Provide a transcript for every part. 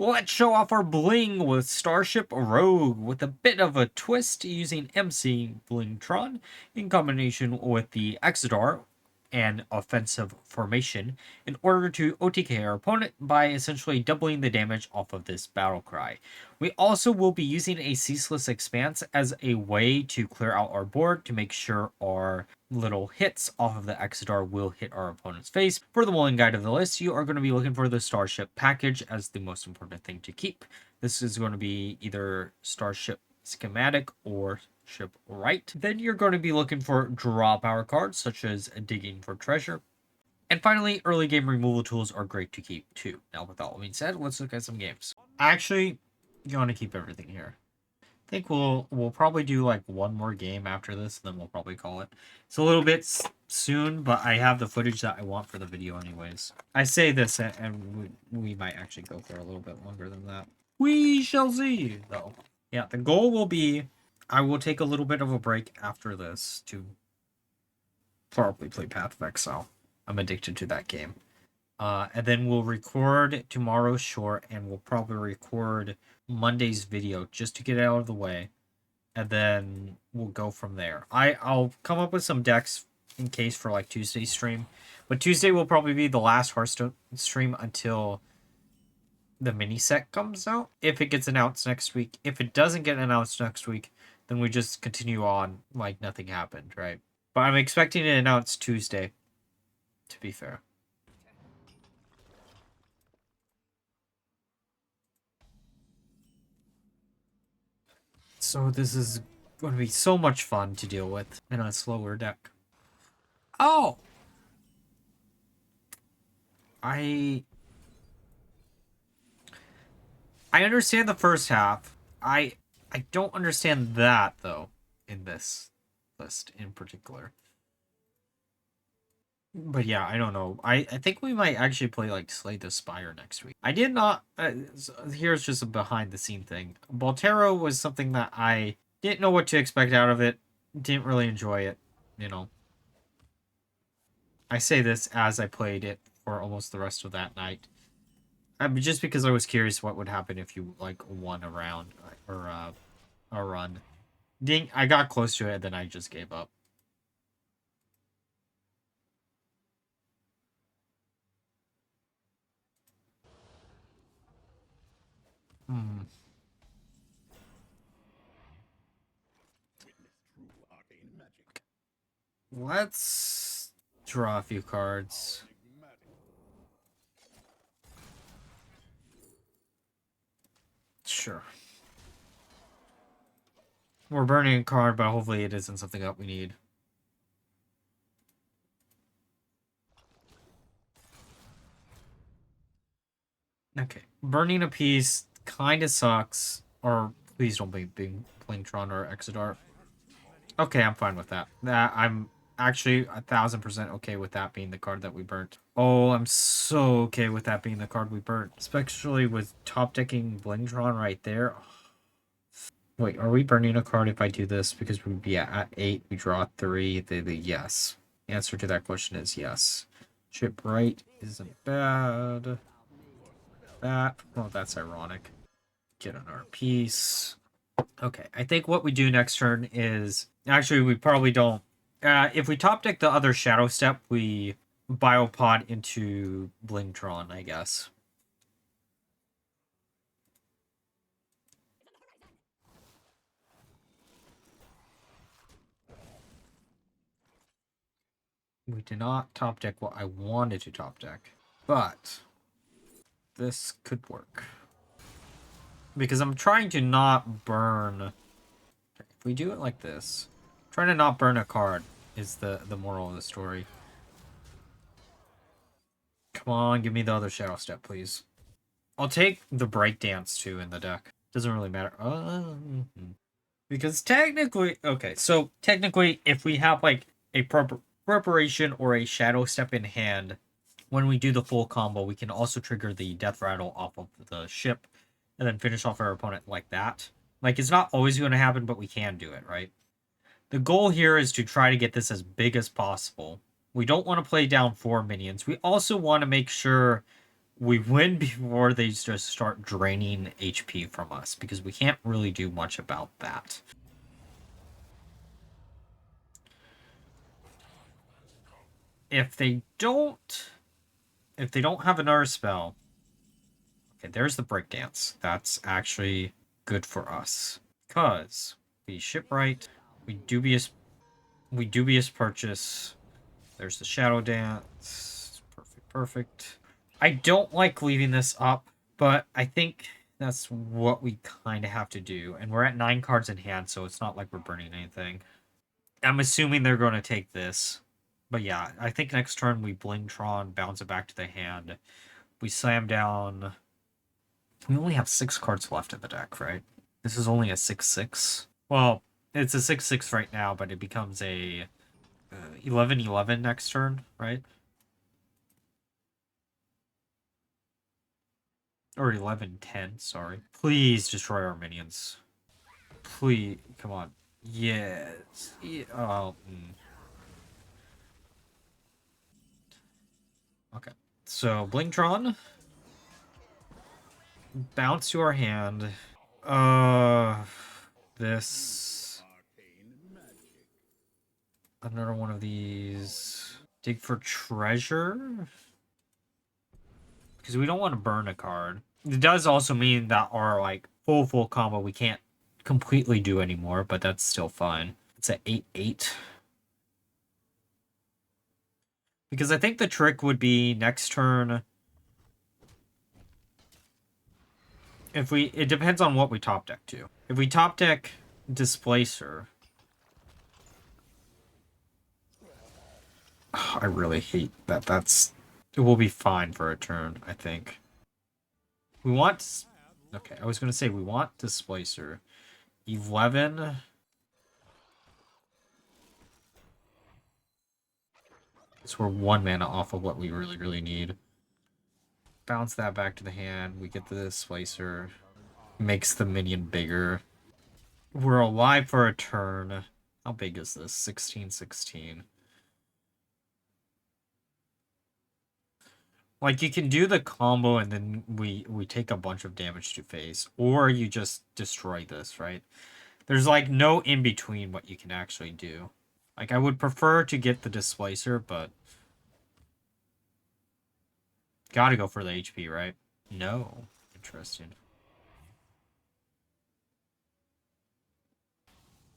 Let's show off our bling with Starship Rogue with a bit of a twist using MC Blingtron in combination with the Exodar and offensive formation in order to OTK our opponent by essentially doubling the damage off of this battle cry. We also will be using a Ceaseless Expanse as a way to clear out our board to make sure our little hits off of the Exodar will hit our opponent's face. For the Mulligan guide of the list, you are going to be looking for the Starship package as the most important thing to keep. This is going to be either Starship Schematic or Shipwright. Then you're going to be looking for draw power cards such as Digging for Treasure. And finally, early game removal tools are great to keep too. Now with all being said, let's look at some games. Actually, you want to keep everything here. I think we'll probably do like one more game after this, and then we'll probably call it. It's a little bit soon, but I have the footage that I want for the video anyways. I say this, and we might actually go for a little bit longer than that. We shall see, though. Yeah, the goal will be, I will take a little bit of a break after this to probably play Path of Exile. I'm addicted to that game. And then we'll record tomorrow's short, and we'll probably record Monday's video just to get it out of the way. And then we'll go from there. I'll come up with some decks in case for like Tuesday's stream. But Tuesday will probably be the last Hearthstone stream until the mini set comes out. If it gets announced next week. If it doesn't get announced next week, then we just continue on like nothing happened, right? But I'm expecting it announced Tuesday, to be fair. So this is going to be so much fun to deal with in a slower deck. Oh! I understand the first half. I don't understand that, though, in this list in particular. But yeah, I don't know. I think we might actually play, like, Slay the Spire next week. I did not... here's just a behind-the-scene thing. Boltero was something that I didn't know what to expect out of it. Didn't really enjoy it, you know. I say this as I played it for almost the rest of that night. Just because I was curious what would happen if you, like, won a round or a run. I got close to it, and then I just gave up. Let's draw a few cards. Sure. We're burning a card, but hopefully it isn't something that we need. Okay. Burning a piece kind of sucks. Or please don't be Blingtron or Exodar. Okay, I'm fine with that. I'm actually 1000% okay with that being the card that we burnt. Oh, I'm so okay with that being the card we burnt. Especially with top decking Blingtron right there. Wait, are we burning a card if I do this? Because we'd be at 8, we draw 3. The yes. The answer to that question is yes. Shipwright isn't bad. Well, that's ironic. Get on our piece. Okay, I think what we do next turn is... Actually, we probably don't. If we top deck the other Shadow Step, we biopod into Blingtron, I guess. We did not top deck what I wanted to top deck, but this could work. Because I'm trying to not burn... If we do it like this, trying to not burn a card is the moral of the story. Come on, give me the other Shadow Step, please. I'll take the Breakdance, too, in the deck. Doesn't really matter. Because technically... Okay, so technically, if we have, like, a preparation or a Shadow Step in hand, when we do the full combo, we can also trigger the Death Rattle off of the ship and then finish off our opponent like that. Like, it's not always going to happen, but we can do it, right? The goal here is to try to get this as big as possible. We don't want to play down 4 minions. We also want to make sure we win before they just start draining HP from us, because we can't really do much about that. If they don't have another spell, okay, there's the breakdance. That's actually good for us, because we shipwright, we dubious purchase. There's the shadow dance. Perfect. I don't like leaving this up, but I think that's what we kind of have to do. And we're at 9 cards in hand, so it's not like we're burning anything. I'm assuming they're going to take this. But yeah, I think next turn we Blingtron, bounce it back to the hand. We slam down. We only have 6 cards left in the deck, right? This is only a 6/6. Well, it's a 6/6 right now, but it becomes a 11/11 next turn, right? Or 11/10, sorry. Please destroy our minions. Please, come on. Yes. Yeah. Oh. Okay. So, Blingtron. Bounce to our hand. This. Another one of these. Dig for treasure? Because we don't want to burn a card. It does also mean that our, like, full combo we can't completely do anymore, but that's still fine. It's at 8/8. Because I think the trick would be next turn. It depends on what we top deck to. If we top deck Displacer. I really hate that. It will be fine for a turn, I think. We want... Okay, I was going to say we want Displacer. 11... So we're 1 mana off of what we really need. Bounce that back to the hand. We get the Displacer. Makes the minion bigger. We're alive for a turn. How big is this? 16/16. Like, you can do the combo and then we take a bunch of damage to face. Or you just destroy this, right? There's, like, no in-between what you can actually do. Like, I would prefer to get the Displacer, but... Gotta go for the HP, right? No. Interesting.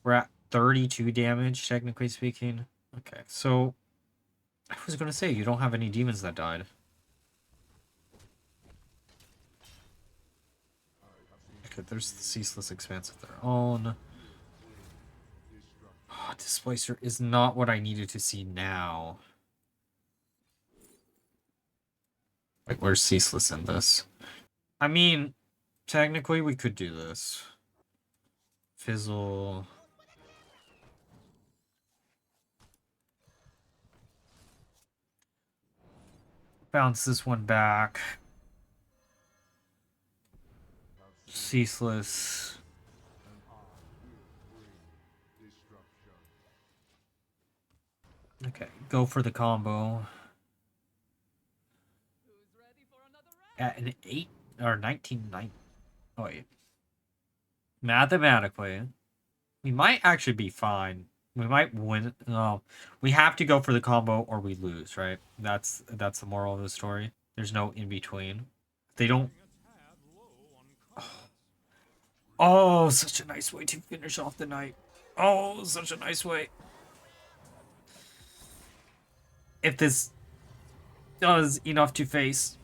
We're at 32 damage, technically speaking. Okay, so... I was gonna say, you don't have any demons that died. Okay, there's the Ceaseless Expanse of their own. Oh, Displacer is not what I needed to see now. Like, where's Ceaseless in this? I mean, technically we could do this. Fizzle. Bounce this one back. Ceaseless. Okay, go for the combo. At an 8 or 19. Oh wait. Mathematically, we might actually be fine. We might win. No, we have to go for the combo or we lose, right? That's the moral of the story. There's no in between. They don't. Oh, such a nice way to finish off the night. Oh, such a nice way. If this does enough to face.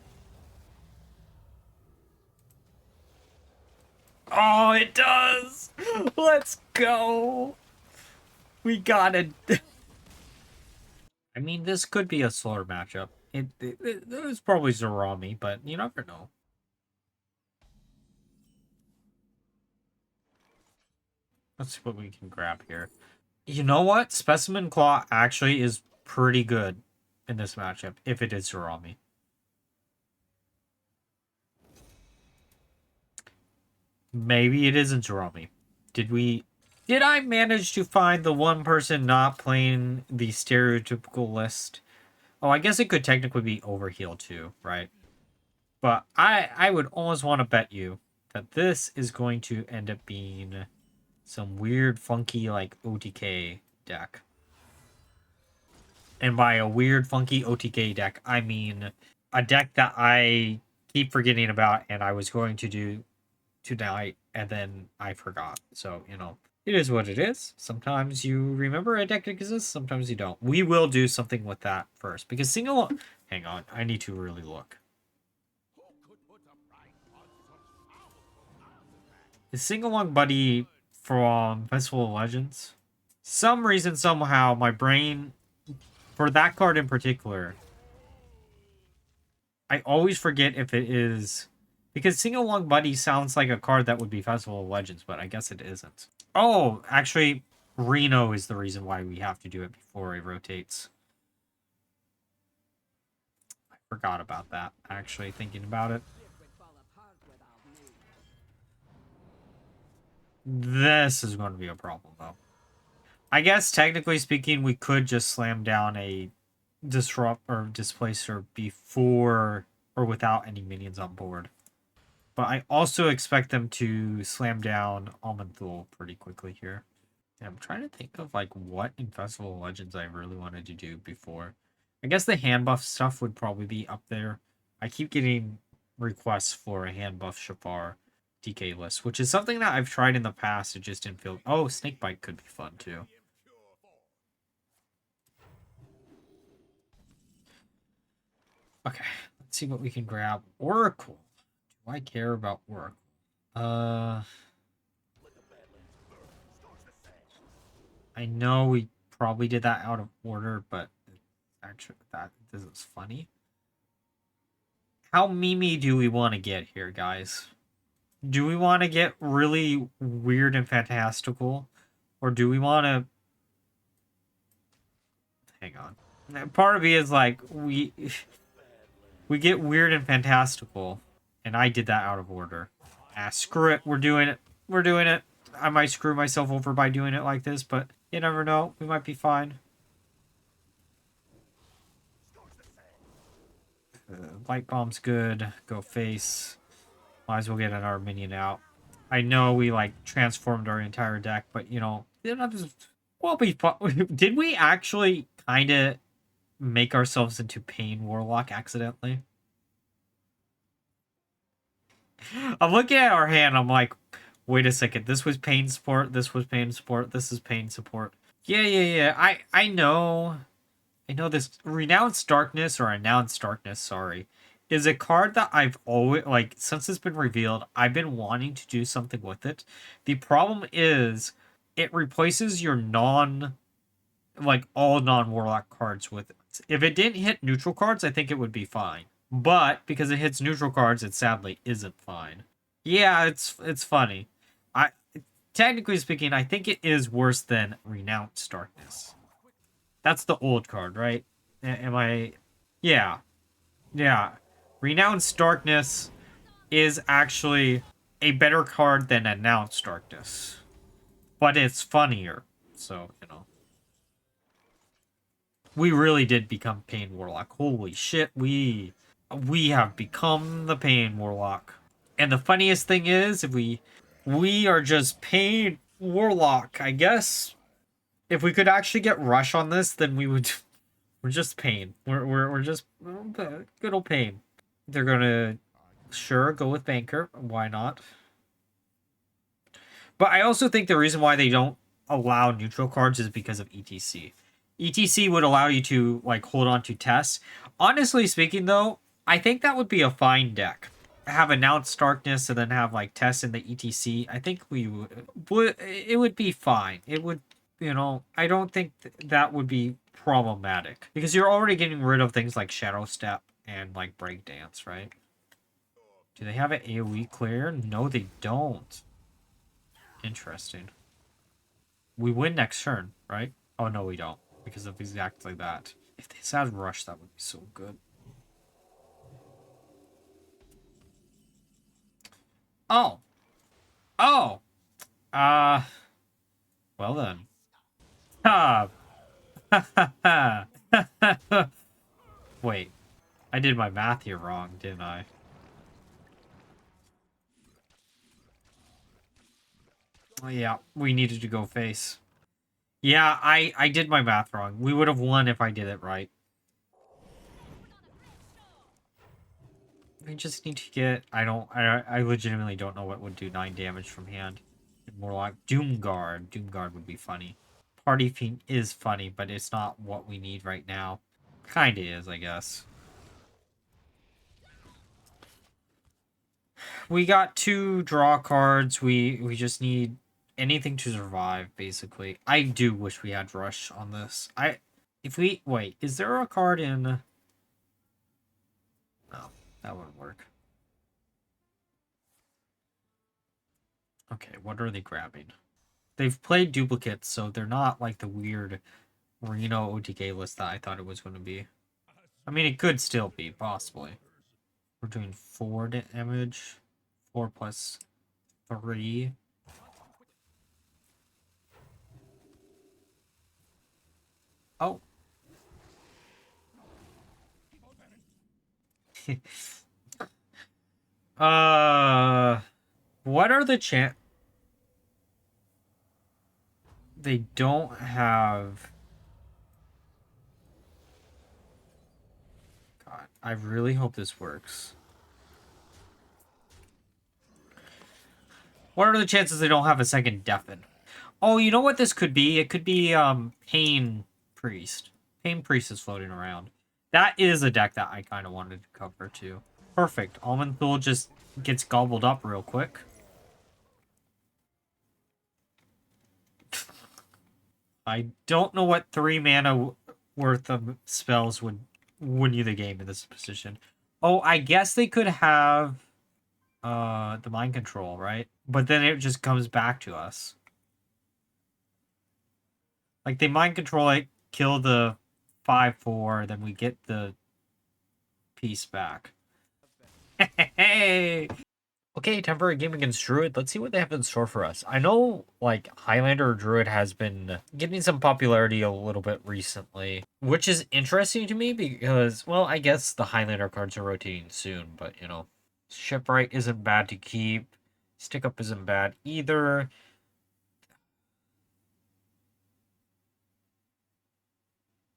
Oh, it does! Let's go! We got it. I mean, this could be a slower matchup. It was probably Zarami, but you never know. Let's see what we can grab here. You know what? Specimen Claw actually is pretty good in this matchup, if it is Zarami. Maybe it isn't Zarami. Did I manage to find the one person not playing the stereotypical list? Oh, I guess it could technically be Overheal too, right? But I would almost want to bet you that this is going to end up being some weird, funky, like, OTK deck. And by a weird, funky OTK deck, I mean a deck that I keep forgetting about and I was going to do tonight, and then I forgot. So, you know, it is what it is. Sometimes you remember a deck exists, sometimes you don't. We will do something with that first, because single... Hang on, I need to really look. Is Sing-Along Buddy from Festival of Legends? Some reason, somehow, my brain, for that card in particular, I always forget if it is... Because Sing-Along Buddy sounds like a card that would be Festival of Legends, but I guess it isn't. Oh, actually, Reno is the reason why we have to do it before it rotates. I forgot about that, actually, thinking about it. This is going to be a problem, though. I guess, technically speaking, we could just slam down a Disrupt or Displacer before or without any minions on board. But I also expect them to slam down Almond pretty quickly here. Yeah, I'm trying to think of like what in Festival of Legends I really wanted to do before. I guess the hand buff stuff would probably be up there. I keep getting requests for a hand buff Shafar DK list, which is something that I've tried in the past. It just didn't feel... Oh, Snakebite could be fun too. Okay, let's see what we can grab. Oracle. Do I care about Oracle? I know we probably did that out of order, but actually this is funny. How memey do we want to get here, guys? Do we want to get really weird and fantastical? Or do we want to... Hang on. Part of me is like, we get weird and fantastical. And I did that out of order. Ah, screw it. We're doing it. We're doing it. I might screw myself over by doing it like this, but you never know. We might be fine. Light Bomb's good. Go face. Might as well get another minion out. I know we like transformed our entire deck, but you know, well, did we actually kind of make ourselves into Pain Warlock accidentally? I'm looking at our hand. I'm like, wait a second. This was Pain support. This was Pain support. This is Pain support. Yeah. I know. I know this Renounced Darkness, or Announced Darkness, sorry, is a card that I've always, like, since it's been revealed, I've been wanting to do something with it. The problem is it replaces your all non-Warlock cards with it. If it didn't hit neutral cards, I think it would be fine. But because it hits neutral cards, it sadly isn't fine. Yeah, it's funny. Technically speaking, I think it is worse than Renounced Darkness. That's the old card, right? Am I... Yeah. Renounced Darkness is actually a better card than Announced Darkness. But it's funnier. So, you know. We really did become Pain Warlock. Holy shit, we have become the Pain Warlock. And the funniest thing is, if we are just Pain Warlock, I guess. If we could actually get Rush on this, then we would... We're just Pain. We're just good old Pain. They're gonna, sure, go with Banker. Why not? But I also think the reason why they don't allow neutral cards is because of ETC. ETC would allow you to, like, hold on to tests. Honestly speaking, though, I think that would be a fine deck. Have Announced Darkness and then have, like, tests in the ETC. I think it would be fine. It would, you know, I don't think that would be problematic. Because you're already getting rid of things like Shadow Step and, like, Breakdance, right? Do they have an AoE clear? No, they don't. Interesting. We win next turn, right? Oh, no, we don't. Because of exactly that. If they had Rush, that would be so good. Oh. Oh. Well then. Ah. Wait. I did my math here wrong, didn't I? Oh, yeah, we needed to go face. Yeah, I did my math wrong. We would have won if I did it right. We just need to get... I legitimately don't know what would do 9 damage from hand. More like Doomguard. Doomguard would be funny. Party Fiend is funny, but it's not what we need right now. Kinda is, I guess. We got 2 draw cards. We just need anything to survive, basically. I do wish we had Rush on this. Wait, is there a card in... No, that wouldn't work. Okay, what are they grabbing? They've played duplicates, so they're not like the weird Reno OTK list that I thought it was going to be. I mean, it could still be, possibly. We're doing 4 damage. 4 plus 3. Oh. What are the They don't have... God, I really hope this works. What are the chances they don't have a second Deafen? Oh, you know what this could be? It could be, Pain Priest. Pain Priest is floating around. That is a deck that I kind of wanted to cover, too. Perfect. Almond Thule just gets gobbled up real quick. I don't know what 3 mana worth of spells would win you the game in this position. Oh, I guess they could have the mind control, right? But then it just comes back to us. Like, they mind control it, kill the 5/4, then we get the piece back. Hey! Okay, time for a game against Druid. Let's see what they have in store for us. I know, like, Highlander or Druid has been getting some popularity a little bit recently, which is interesting to me because, well, I guess the Highlander cards are rotating soon, but, you know, Shipwright isn't bad to keep. Stick Up isn't bad either.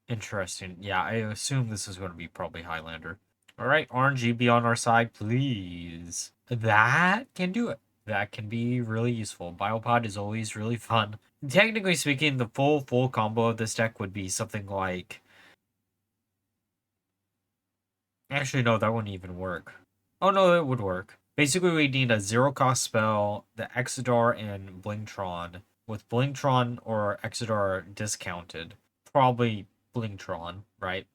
Interesting. Yeah, I assume this is going to be probably Highlander. All right, RNG, be on our side, please. That can do it. That can be really useful. Biopod is always really fun. Technically speaking, the full combo of this deck would be something like... Actually, no, that wouldn't even work. Oh, no, it would work. Basically, we need a 0-cost spell, the Exodar and Blingtron, with Blingtron or Exodar discounted. Probably Blingtron, right?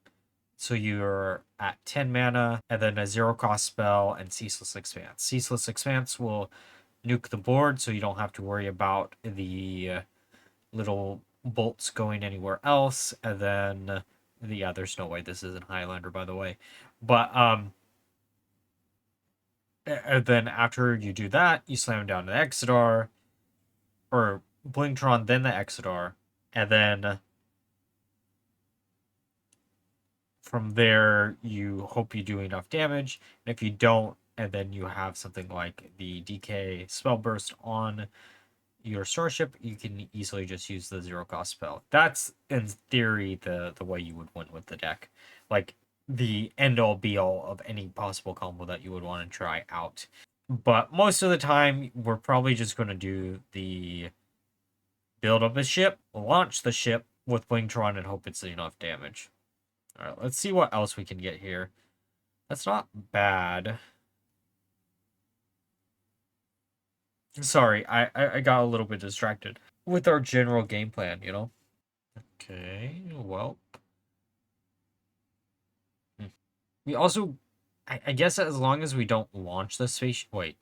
So you're at 10 mana, and then a 0-cost spell and Ceaseless Expanse. Ceaseless Expanse will nuke the board, so you don't have to worry about the little bolts going anywhere else. And then, yeah, there's no way this isn't Highlander, by the way. But, and then after you do that, you slam down the Exodar, or Blingtron, then the Exodar, and then... From there, you hope you do enough damage. And if you don't, and then you have something like the DK spell burst on your Starship, you can easily just use the 0-cost spell. That's, in theory, the way you would win with the deck. Like, the end-all, be-all of any possible combo that you would want to try out. But most of the time, we're probably just going to do the build up a ship, launch the ship with Blingtron, and hope it's enough damage. Alright, let's see what else we can get here. That's not bad. Sorry, I got a little bit distracted with our general game plan, you know? Okay, well. We also... I guess as long as we don't launch the space... Wait.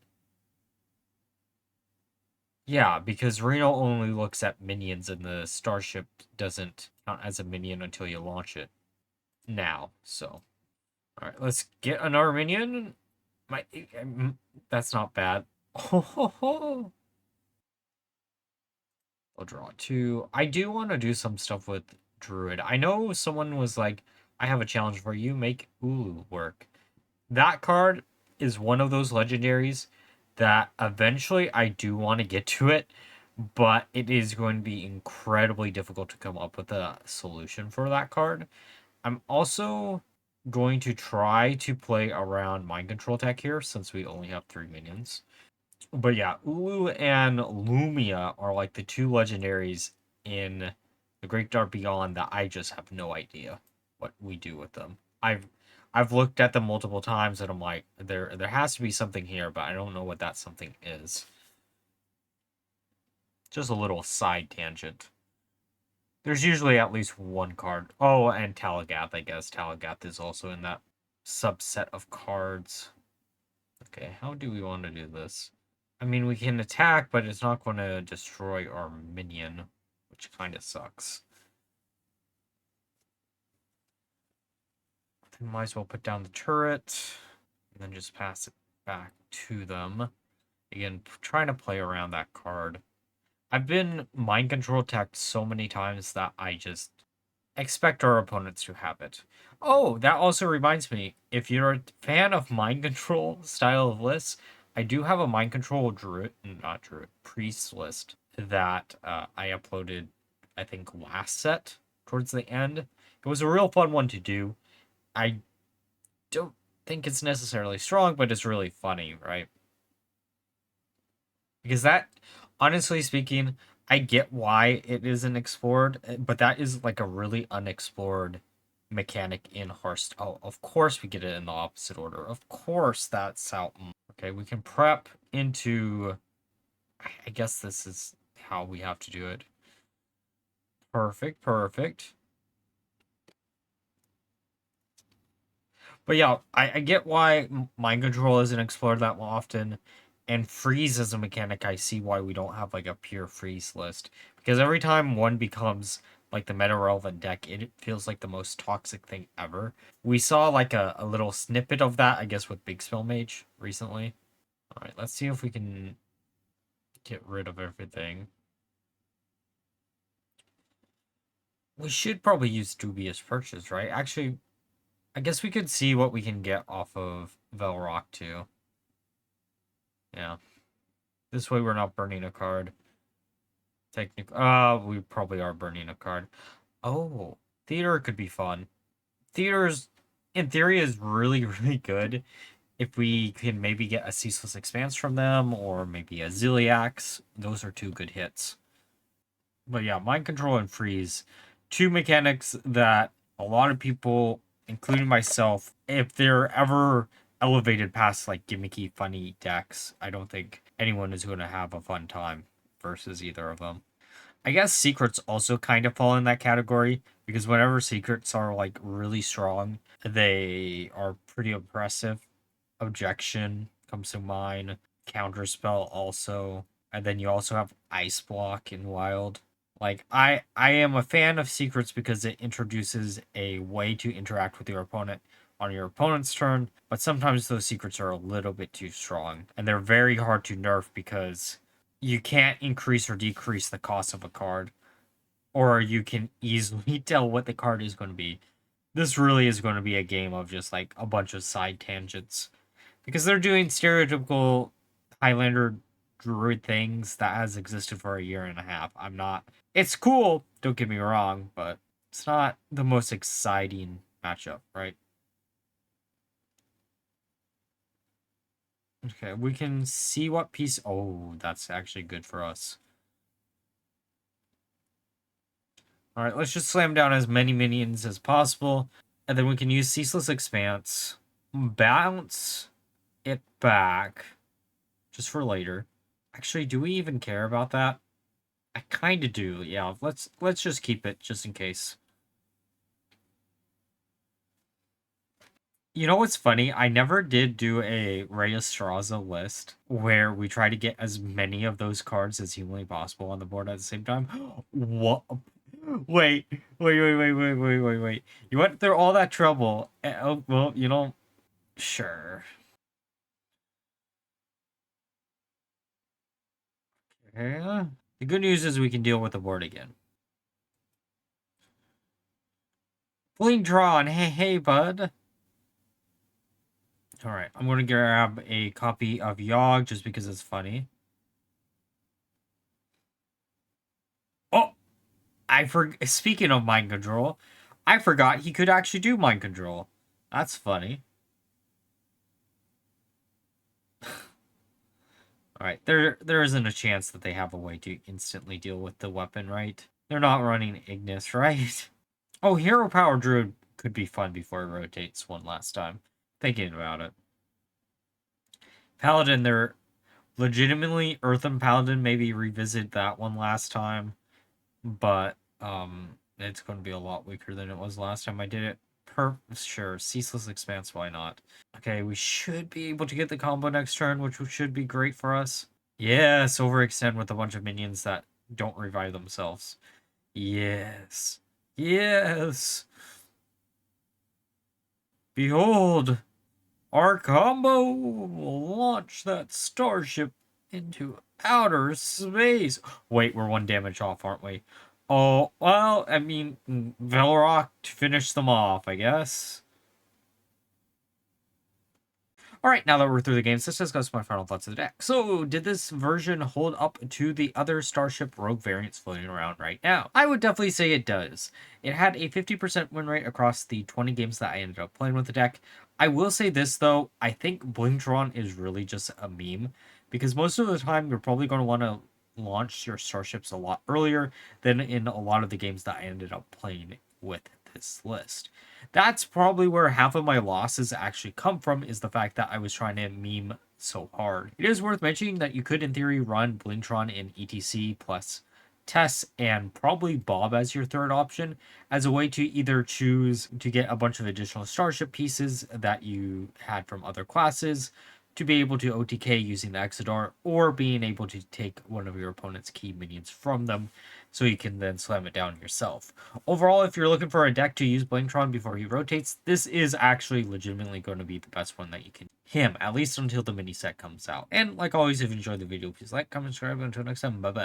Yeah, because Reno only looks at minions and the Starship doesn't count as a minion until you launch it. Now, so... Alright, let's get another minion. That's not bad. I'll draw 2. I do want to do some stuff with Druid. I know someone was like, I have a challenge for you, make Ulu work. That card is one of those legendaries that eventually I do want to get to it, but it is going to be incredibly difficult to come up with a solution for that card. I'm also going to try to play around Mind Control Tech here since we only have 3 minions. But yeah, Ulu and Lumia are like the two legendaries in the Great Dark Beyond that I just have no idea what we do with them. I've looked at them multiple times and I'm like, there has to be something here, but I don't know what that something is. Just a little side tangent. There's usually at least one card. Oh, and Talagath, I guess. Talagath is also in that subset of cards. Okay, how do we want to do this? I mean, we can attack, but it's not going to destroy our minion, which kind of sucks. Then might as well put down the turret, and then just pass it back to them. Again, trying to play around that card. I've been mind control attacked so many times that I just expect our opponents to have it. Oh, that also reminds me, if you're a fan of mind control style of lists, I do have a mind control priest list that I uploaded, I think, last set towards the end. It was a real fun one to do. I don't think it's necessarily strong, but it's really funny, right? Because that, honestly speaking, I get why it isn't explored, but that is like a really unexplored mechanic in Hearthstone. Oh, of course we get it in the opposite order. Of course that's how. Okay, we can prep into. I guess this is how we have to do it. Perfect, perfect. But yeah, I get why mind control isn't explored that often, and freeze as a mechanic, I see why we don't have like a pure freeze list. Because every time one becomes like the meta relevant deck, it feels like the most toxic thing ever. We saw like a little snippet of that, I guess, with Big Spell Mage recently. Alright, let's see if we can get rid of everything. We should probably use Dubious Purchase, right? Actually, I guess we could see what we can get off of Velrock too. Yeah. This way we're not burning a card. Technically, we probably are burning a card. Oh, Theater could be fun. Theater's, in theory, is really, really good. If we can maybe get a Ceaseless Expanse from them, or maybe a Ziliax, those are two good hits. But yeah, Mind Control and Freeze, two mechanics that a lot of people, including myself, if they're ever elevated past like gimmicky, funny decks, I don't think anyone is going to have a fun time versus either of them. I guess secrets also kind of fall in that category because whenever secrets are like really strong, they are pretty oppressive. Objection comes to mind. Counterspell also. And then you also have Ice Block in Wild. Like I am a fan of secrets because it introduces a way to interact with your opponent on your opponent's turn, but sometimes those secrets are a little bit too strong and they're very hard to nerf because you can't increase or decrease the cost of a card, or you can easily tell what the card is going to be. This really is going to be a game of just like a bunch of side tangents because they're doing stereotypical Highlander druid things that has existed for a year and a half. I'm not. It's cool, don't get me wrong, but it's not the most exciting matchup, right? Okay, we can see what piece. Oh, that's actually good for us. All right, let's just slam down as many minions as possible, and then we can use Ceaseless Expanse, bounce it back, just for later. Actually, do we even care about that? I kind of do. Yeah, let's just keep it just in case. You know what's funny? I never did do a Reyes Straza list where we try to get as many of those cards as humanly possible on the board at the same time. What? Wait. You went through all that trouble. Oh, well, you know, sure. Yeah. The good news is we can deal with the board again. Blingtron, hey, bud. Alright, I'm going to grab a copy of Yogg just because it's funny. Speaking of mind control, I forgot he could actually do mind control. That's funny. Alright, there isn't a chance that they have a way to instantly deal with the weapon, right? They're not running Ignis, right? Oh, Hero Power Druid could be fun before it rotates one last time. Thinking about it. Paladin, they're legitimately Earthen Paladin, maybe revisit that one last time. But, it's going to be a lot weaker than it was last time I did it. Sure, Ceaseless Expanse, why not? Okay, we should be able to get the combo next turn, which should be great for us. Yes, overextend with a bunch of minions that don't revive themselves. Yes. Yes. Behold, our combo will launch that starship into outer space. Wait, we're 1 damage off, aren't we? Oh, well, I mean, Velrock to finish them off, I guess. Alright, now that we're through the games, let's discuss my final thoughts of the deck. So, did this version hold up to the other Starship Rogue variants floating around right now? I would definitely say it does. It had a 50% win rate across the 20 games that I ended up playing with the deck. I will say this, though, I think Blingtron is really just a meme, because most of the time you're probably going to want to launch your Starships a lot earlier than in a lot of the games that I ended up playing with this list. That's probably where half of my losses actually come from, is the fact that I was trying to meme so hard. It is worth mentioning that you could, in theory, run Blingtron in ETC plus Tess and probably Bob as your third option, as a way to either choose to get a bunch of additional Starship pieces that you had from other classes, to be able to OTK using the Exodar, or being able to take one of your opponent's key minions from them, so you can then slam it down yourself. Overall, if you're looking for a deck to use Blingtron before he rotates, this is actually legitimately going to be the best one that you can him, at least until the mini set comes out. And like always, if you enjoyed the video, please like, comment, subscribe, and until next time, bye bye.